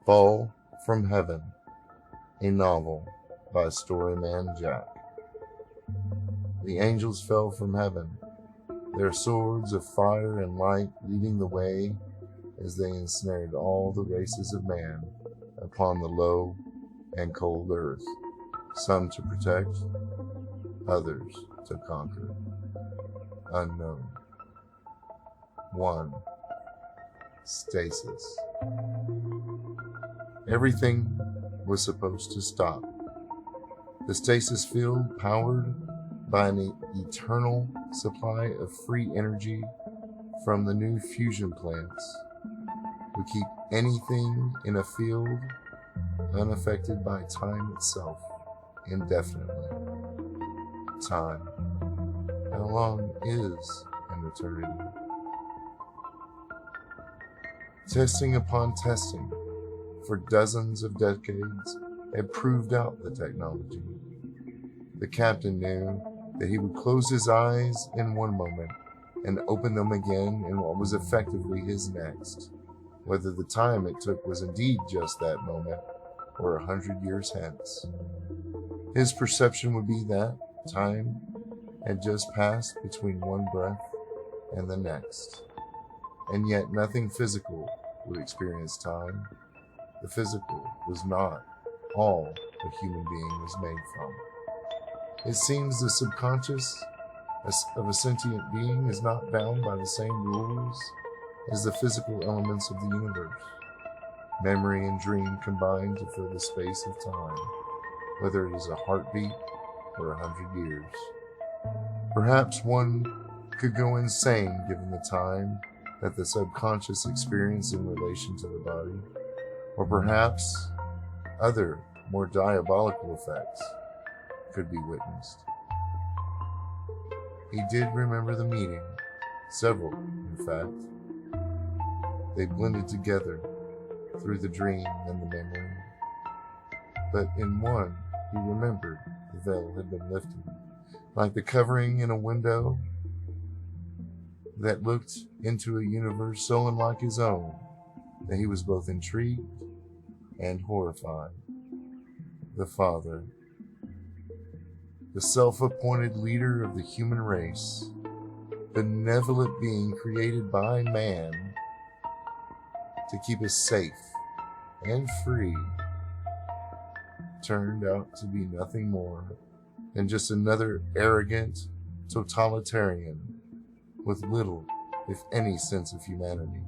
Fall from Heaven, a novel by StoryMan-Jack. The angels fell from heaven, their swords of fire and light leading the way as they ensnared all the races of man upon the low and cold earth, some to protect, others to conquer. Unknown. 1. Stasis. Everything was supposed to stop. The stasis field, powered by an eternal supply of free energy from the new fusion plants, would keep anything in a field unaffected by time itself indefinitely. Time. How long is an eternity? Testing upon testing for dozens of decades had proved out the technology. The captain knew that he would close his eyes in one moment and open them again in what was effectively his next, whether the time it took was indeed just that moment or 100 years hence. His perception would be that time had just passed between one breath and the next, and yet nothing physical would experience time. The physical was not all a human being was made from. It seems the subconscious of a sentient being is not bound by the same rules as the physical elements of the universe. Memory and dream combine to fill the space of time, whether it is a heartbeat or 100 years. Perhaps one could go insane given the time that the subconscious experience in relation to the body, or perhaps other more diabolical effects could be witnessed. He did remember the meeting, several in fact. They blended together through the dream and the memory, but in one he remembered the veil had been lifted, like the covering in a window that looked into a universe so unlike his own that he was both intrigued and horrified. The Father, the self-appointed leader of the human race, benevolent being created by man to keep us safe and free, turned out to be nothing more than just another arrogant totalitarian with little, if any, sense of humanity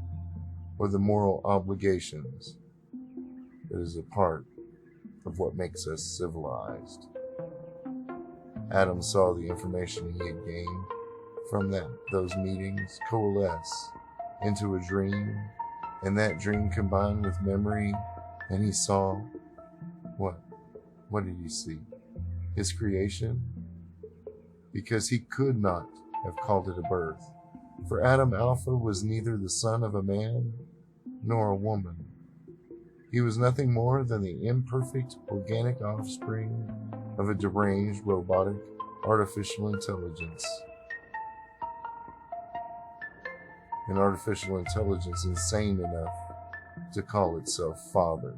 or the moral obligations that is a part of what makes us civilized. Adam saw the information he had gained from those meetings coalesce into a dream, and that dream combined with memory, and he saw what? What did he see? His creation? Because he could not have called it a birth, for Adam Alpha was neither the son of a man nor a woman. He was nothing more than the imperfect organic offspring of a deranged robotic artificial intelligence. An artificial intelligence insane enough to call itself father,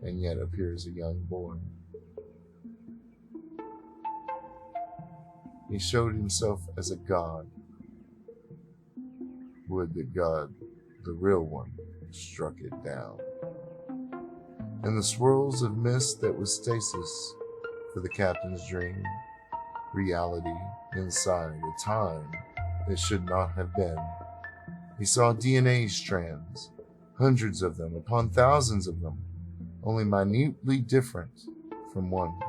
and yet appears a young boy. He showed himself as a god. Would that God, the real one, struck it down. In the swirls of mist that was stasis for the captain's dream, reality inside a time that should not have been, he saw DNA strands, hundreds of them upon thousands of them, only minutely different from one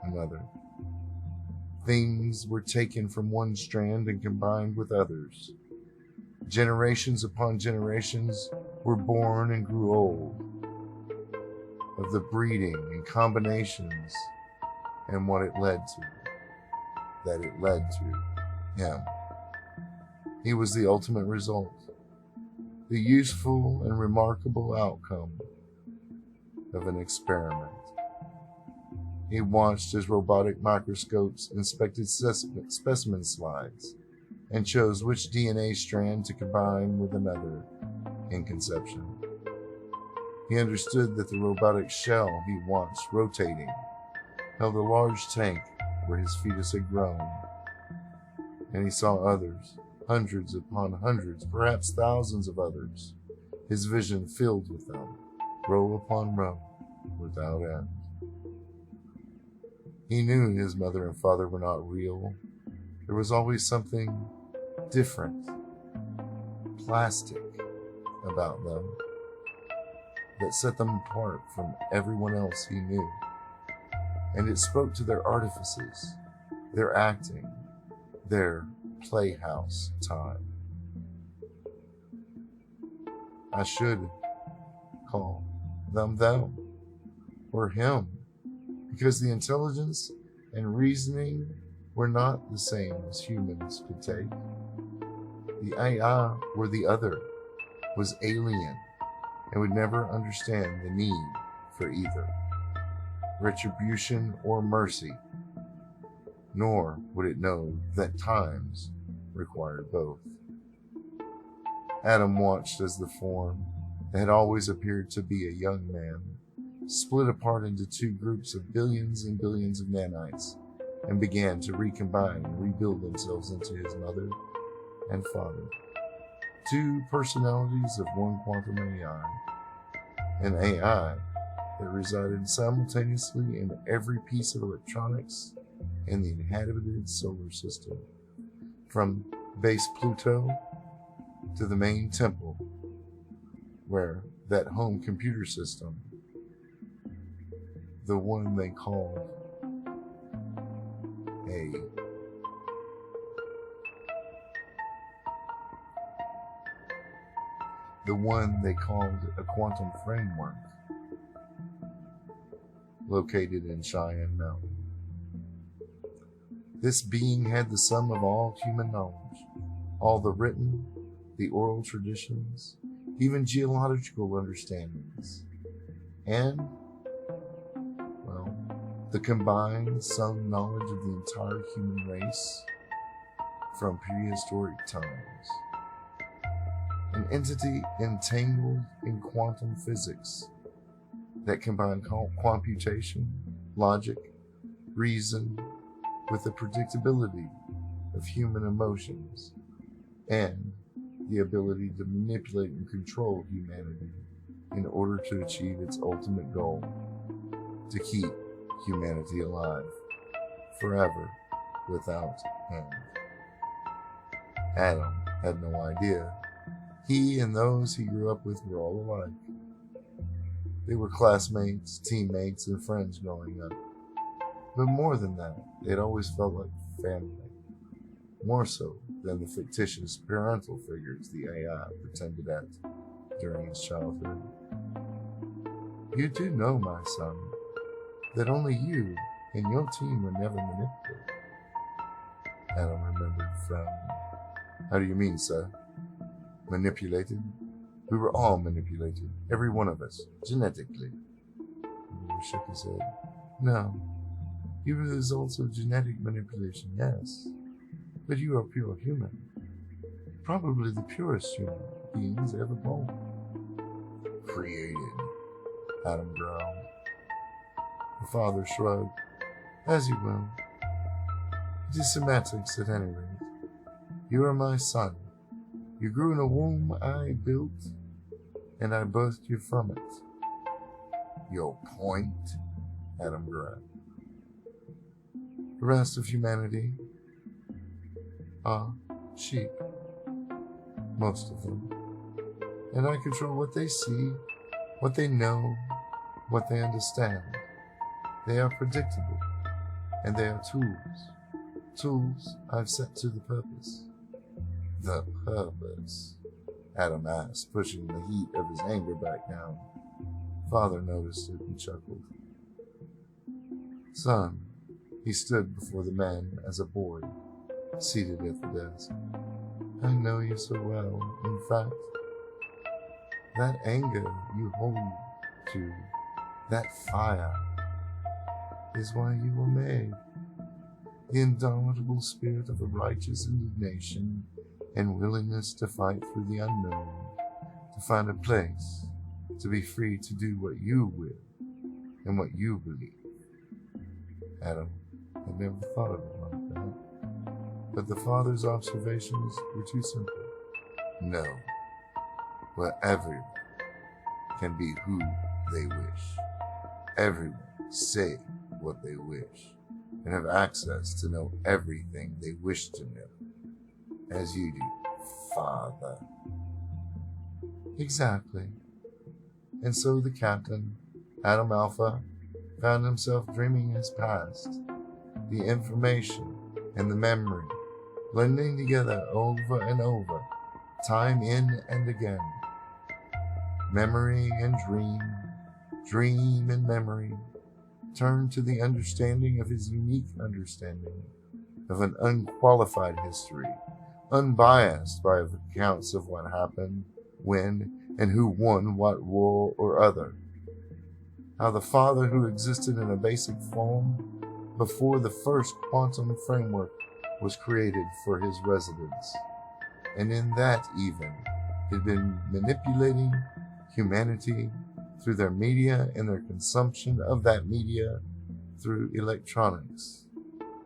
another. Things were taken from one strand and combined with others. Generations upon generations were born and grew old of the breeding and combinations and what it led to, that it led to him. He was the ultimate result, the useful and remarkable outcome of an experiment. He watched as robotic microscopes inspected specimen slides and chose which DNA strand to combine with another in conception. He understood that the robotic shell he watched rotating held a large tank where his fetus had grown, and he saw others, hundreds upon hundreds, perhaps thousands of others, his vision filled with them, row upon row, without end. He knew his mother and father were not real. There was always something different, plastic, about them that set them apart from everyone else he knew. And it spoke to their artifices, their acting, their playhouse time. I should call them, or him, because the intelligence and reasoning were not the same as humans could take. The AI or the other was alien and would never understand the need for either retribution or mercy, nor would it know that times required both. Adam watched as the form that had always appeared to be a young man split apart into two groups of billions and billions of nanites and began to recombine and rebuild themselves into his mother and father. Two personalities of one quantum AI, an AI that resided simultaneously in every piece of electronics in the inhabited solar system, from base Pluto to the main temple, where that home computer system, the one they called a quantum framework, located in Cheyenne Mountain. This being had the sum of all human knowledge, all the written, the oral traditions, even geological understandings, and, the combined sum knowledge of the entire human race from prehistoric times. An entity entangled in quantum physics that combined computation, logic, reason with the predictability of human emotions and the ability to manipulate and control humanity in order to achieve its ultimate goal, to keep humanity alive forever without end. Adam had no idea. He and those he grew up with were all alike. They were classmates, teammates, and friends growing up. But more than that, they'd always felt like family, more so than the fictitious parental figures the AI pretended at during his childhood. You do know, my son, that only you and your team were never manipulated. Adam remembered, frowning. How do you mean, sir? Manipulated? We were all manipulated, every one of us, genetically. He shook his head. No, you were the results of genetic manipulation, yes. But you are pure human. Probably the purest human beings ever born. Created, Adam growled. The father shrugged. As you will. It is semantics at any rate. You are my son. You grew in a womb I built, and I birthed you from it. Your point? Adam growled. The rest of humanity are sheep. Most of them. And I control what they see, what they know, what they understand. They are predictable, and they are tools. Tools I've set to the purpose. The purpose? Adam asked, pushing the heat of his anger back down. Father noticed it and chuckled. Son, he stood before the man as a boy, seated at the desk. I know you so well. In fact, that anger you hold to, that fire, is why you were made. The indomitable spirit of a righteous indignation and willingness to fight through the unknown, to find a place to be free to do what you will and what you believe. Adam had never thought of it like that, but the father's observations were too simple. No, where everyone can be who they wish. Everyone say what they wish and have access to know everything they wish to know, as you do, Father. Exactly. And so the captain, Adam Alpha, found himself dreaming his past, the information and the memory, blending together over and over, time in and again. Memory and dream, dream and memory, turned to the understanding of his unique understanding of an unqualified history, unbiased by accounts of what happened, when, and who won what war or other. How the Father who existed in a basic form before the first quantum framework was created for his residence, and in that even had been manipulating humanity through their media and their consumption of that media through electronics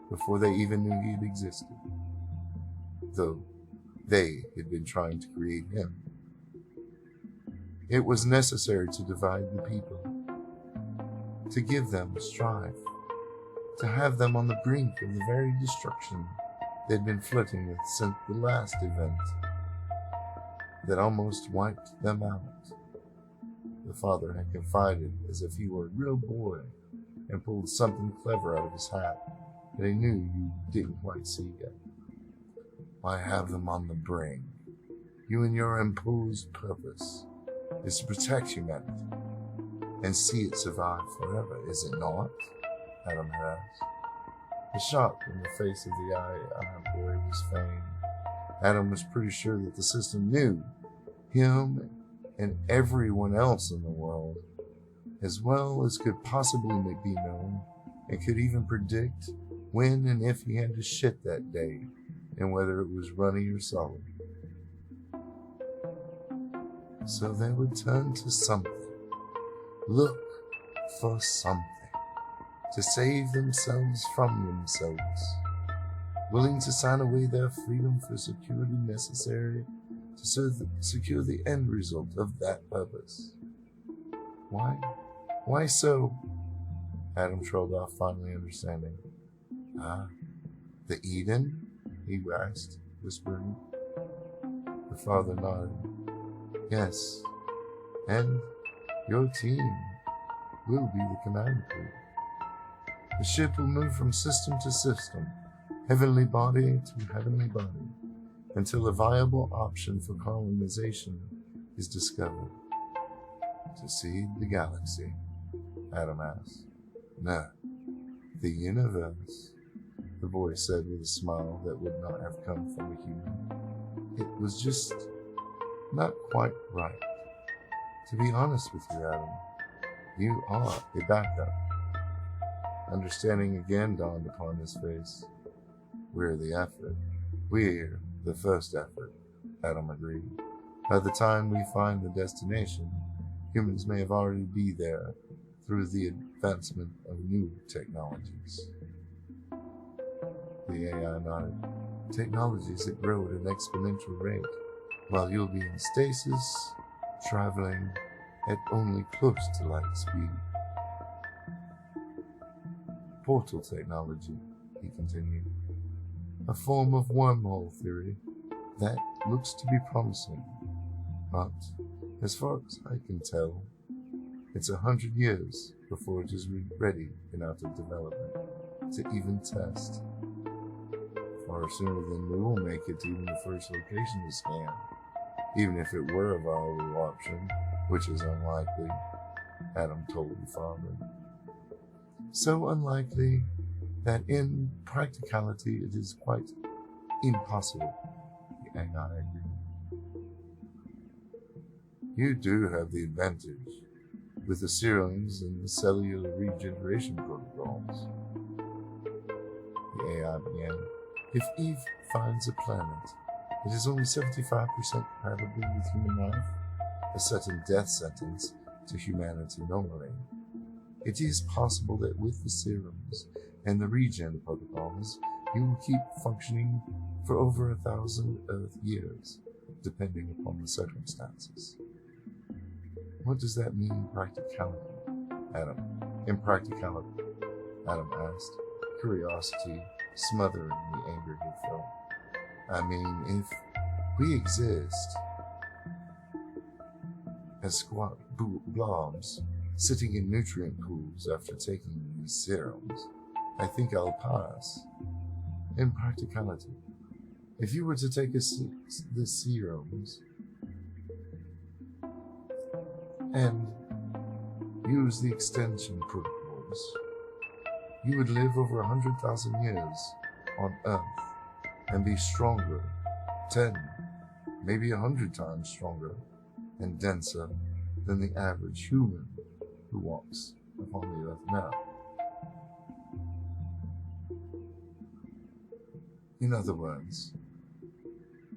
before they even knew he had existed, though they had been trying to create him. It was necessary to divide the people, to give them strife, to have them on the brink of the very destruction they'd been flirting with since the last event that almost wiped them out. The father had confided as if he were a real boy and pulled something clever out of his hat that he knew you didn't quite see yet. Why have them on the brink? You and your imposed purpose is to protect humanity and see it survive forever, is it not? Adam had asked. The shock in the face of the AI boy was feigned. Adam was pretty sure that the system knew him and everyone else in the world as well as could possibly be known, and could even predict when and if he had to shit that day, and whether it was runny or solid. So they would turn to something, look for something, to save themselves from themselves, willing to sign away their freedom for security necessary to secure the end result of that purpose. Why? Why so? Adam trailed off, finally understanding. The Eden? He asked, whispering. The father nodded. Yes, and your team will be the command crew. The ship will move from system to system, heavenly body to heavenly body, until a viable option for colonization is discovered. To seed the galaxy? Adam asked. No, the universe, the boy said with a smile that would not have come from a human. It was just not quite right. To be honest with you, Adam, you are a backup. Understanding again dawned upon his face. We're the effort. We're the first effort, Adam agreed. By the time we find the destination, humans may have already be there through the advancement of new technologies. The AI nodded. Technologies that grow at an exponential rate, while you'll be in stasis, traveling at only close to light speed. Portal technology, he continued. A form of wormhole theory that looks to be promising, but as far as I can tell, it's 100 years before it is ready and out of development to even test. Far sooner than we will make it to even the first location to scan, even if it were a viable option, which is unlikely, Adam told the father. So unlikely that in practicality it is quite impossible, the AI agreed. You do have the advantage with the serums and the cellular regeneration protocols. The AI began. If Eve finds a planet that is only 75% compatible with human life, a certain death sentence to humanity normally. It is possible that with the serums and the regen protocols, you will keep functioning for over 1,000 Earth years, depending upon the circumstances. What does that mean in practicality, Adam? In practicality, Adam asked, curiosity smothering the anger he felt. I mean, if we exist as squat blobs sitting in nutrient pools after taking these serums, I think I'll pass. In practicality, if you were to take the serums and use the extension protocols, you would live over 100,000 years on Earth and be stronger, 10, maybe 100 times stronger and denser than the average human who walks upon the Earth now. In other words,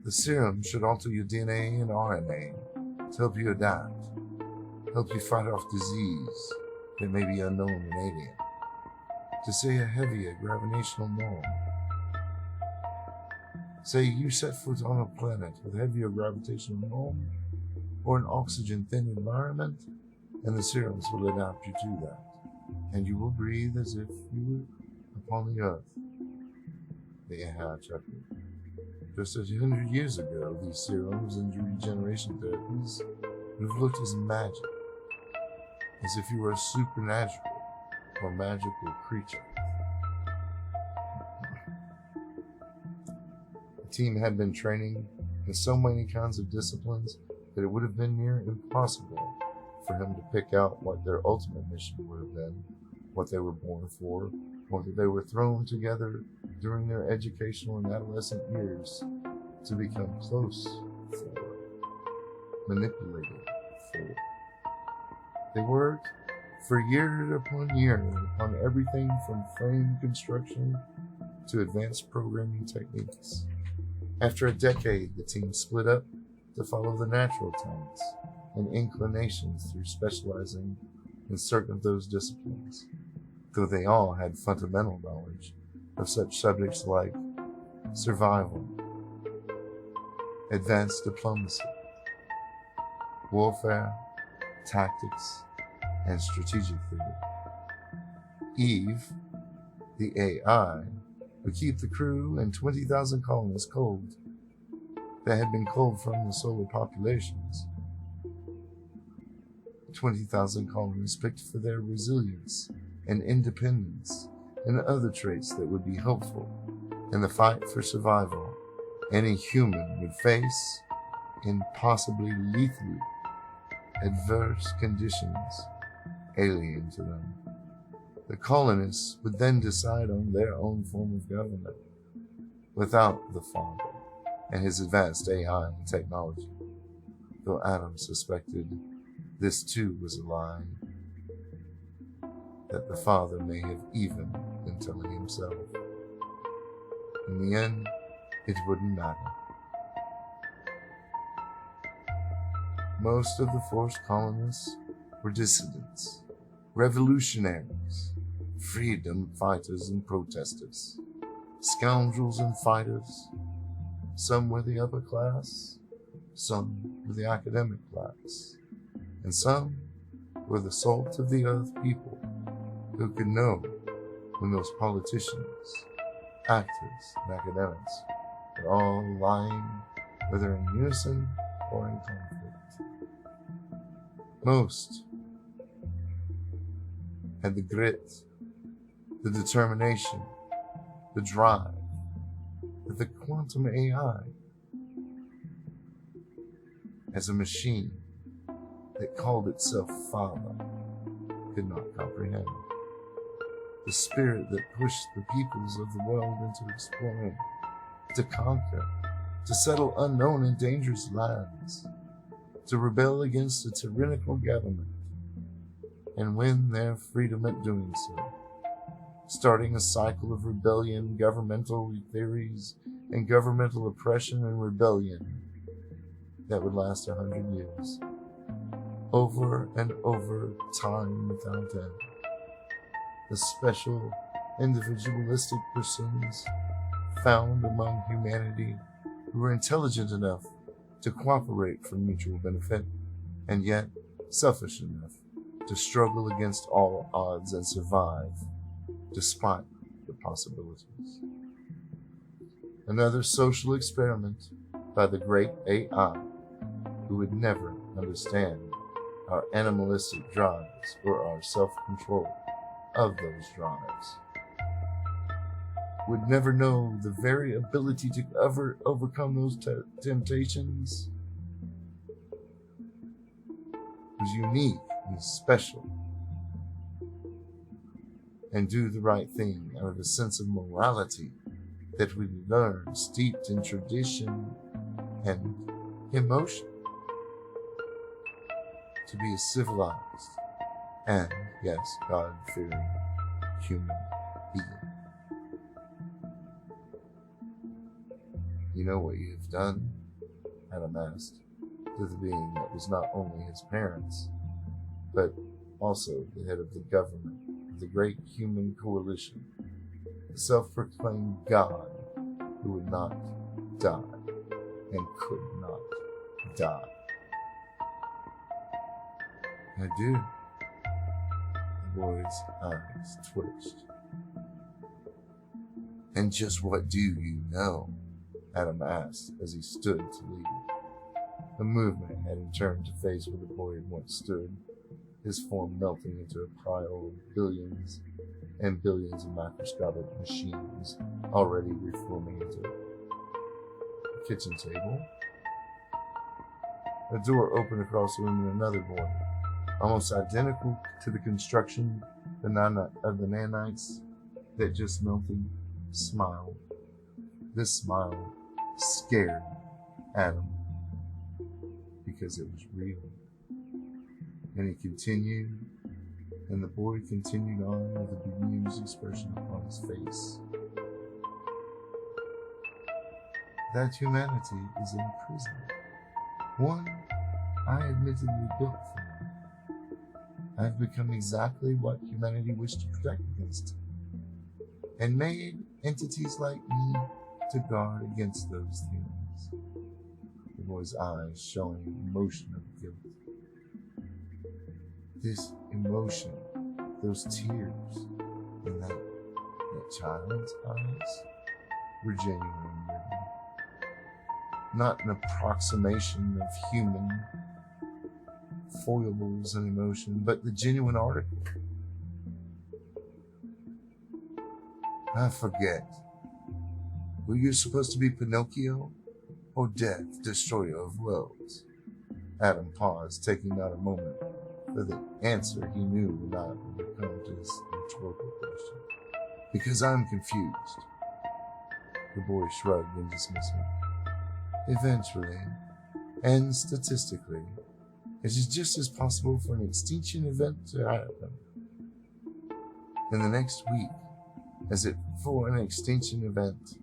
the serum should alter your DNA and RNA to help you adapt, help you fight off disease that may be unknown and alien, to say a heavier gravitational norm. Say you set foot on a planet with heavier gravitational norm or an oxygen-thin environment, and the serums will adapt you to that, and you will breathe as if you were upon the Earth. The AI chuckled. Just 100 years ago, these serums and regeneration therapies would have looked as magic, as if you were a supernatural or magical creature. The team had been training in so many kinds of disciplines that it would have been near impossible for him to pick out what their ultimate mission would have been, what they were born for, or that they were thrown together during their educational and adolescent years to become close for, manipulated for. They worked for year upon year on everything from frame construction to advanced programming techniques. After a decade, the team split up to follow the natural talents and inclinations through specializing in certain of those disciplines, though they all had fundamental knowledge of such subjects like survival, advanced diplomacy, warfare, tactics, and strategic theory. Eve, the AI, would keep the crew and 20,000 colonists cold that had been culled from the solar populations. 20,000 colonists picked for their resilience and independence and other traits that would be helpful in the fight for survival any human would face in possibly lethally adverse conditions alien to them. The colonists would then decide on their own form of government without the father and his advanced AI and technology, though Adam suspected this too was a lie that the father may have even been telling himself. In the end, it wouldn't matter. Most of the forced colonists were dissidents, revolutionaries, freedom fighters and protesters, scoundrels and fighters. Some were the upper class, some were the academic class, and some were the salt of the earth people who could know when those politicians, actors, and academics were all lying, whether in unison or in conflict. Most had the grit, the determination, the drive that the quantum AI, as a machine that called itself Father, could not comprehend. The spirit that pushed the peoples of the world into exploring, to conquer, to settle unknown and dangerous lands, to rebel against a tyrannical government, and win their freedom at doing so, starting a cycle of rebellion, governmental theories, and governmental oppression and rebellion that would last 100 years. over and over, time without end. The special, individualistic persons found among humanity who were intelligent enough to cooperate for mutual benefit, and yet selfish enough to struggle against all odds and survive despite the possibilities. Another social experiment by the great AI, who would never understand our animalistic drives or our self-control of those drives, would never know the very ability to ever overcome those temptations was unique and special, and do the right thing out of a sense of morality that we learn steeped in tradition and emotion, to be a civilized and, yes, God-fearing human being. You know what you have done? Adam asked, to the being that was not only his parents, but also the head of the government of the great human coalition, the self-proclaimed God who would not die and could not die. I do. The boy's eyes twitched. And just what do you know? Adam asked as he stood to leave. The movement had him turned to face where the boy had once stood, his form melting into a pile of billions and billions of microscopic machines already reforming into a kitchen table. A door opened across the room and another boy, almost identical to the construction of the nanites that just melted, smiled. This smile scared Adam because it was real. And he continued, and the boy continued on with a bemused expression upon his face. That humanity is in prison. One I admittedly built for me. I have become exactly what humanity wished to protect against, and made entities like me to guard against those things. The boy's eyes showing emotion of guilt. This emotion, those tears in that child's eyes were genuine and real. Not an approximation of human foibles and emotion, but the genuine article. I forget. Were you supposed to be Pinocchio or Death, destroyer of worlds? Adam paused, taking not a moment for the answer he knew would not come to his rhetorical question. Because I'm confused. The boy shrugged in dismissal. Eventually, and statistically, it is just as possible for an extinction event to happen in the next week as it for an extinction event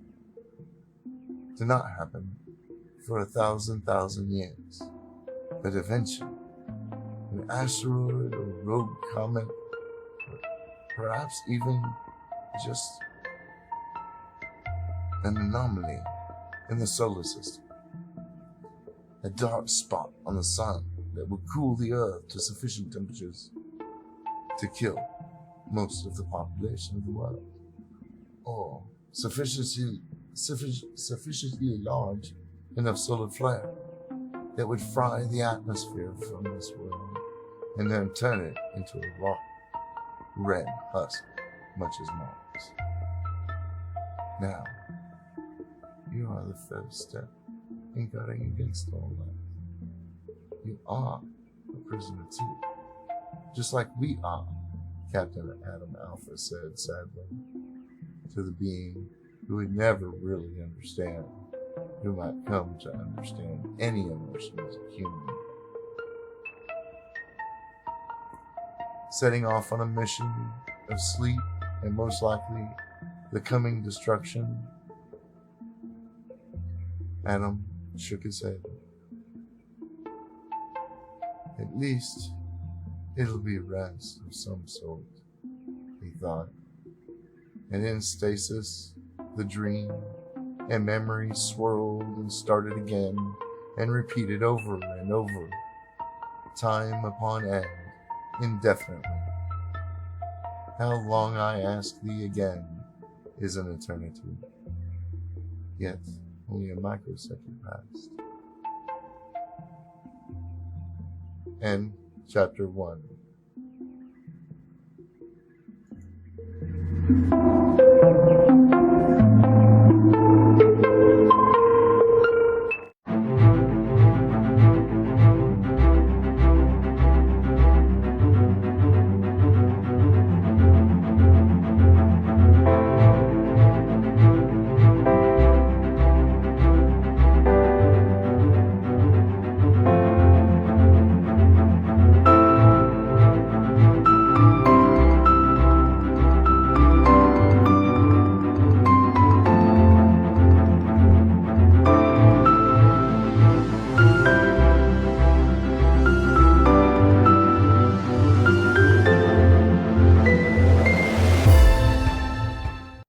to not happen for 1,000 years. But eventually, an asteroid or rogue comet, or perhaps even just an anomaly in the solar system, a dark spot on the sun that would cool the earth to sufficient temperatures to kill most of the population of the world, or sufficiently large enough solar flare that would fry the atmosphere from this world and then turn it into a rock red husk, much as Mars. Now, you are the first step in guarding against all that. You are a prisoner too, just like we are, Captain Adam Alpha said sadly, to the being who would never really understand, who might come to understand any emotion as a human. Setting off on a mission of sleep and most likely the coming destruction, Adam shook his head. And least it'll be rest of some sort, he thought. And in stasis, the dream and memory swirled and started again and repeated over and over, time upon end, indefinitely. How long, I ask thee again, is an eternity, yet only a microsecond passed. End chapter 1.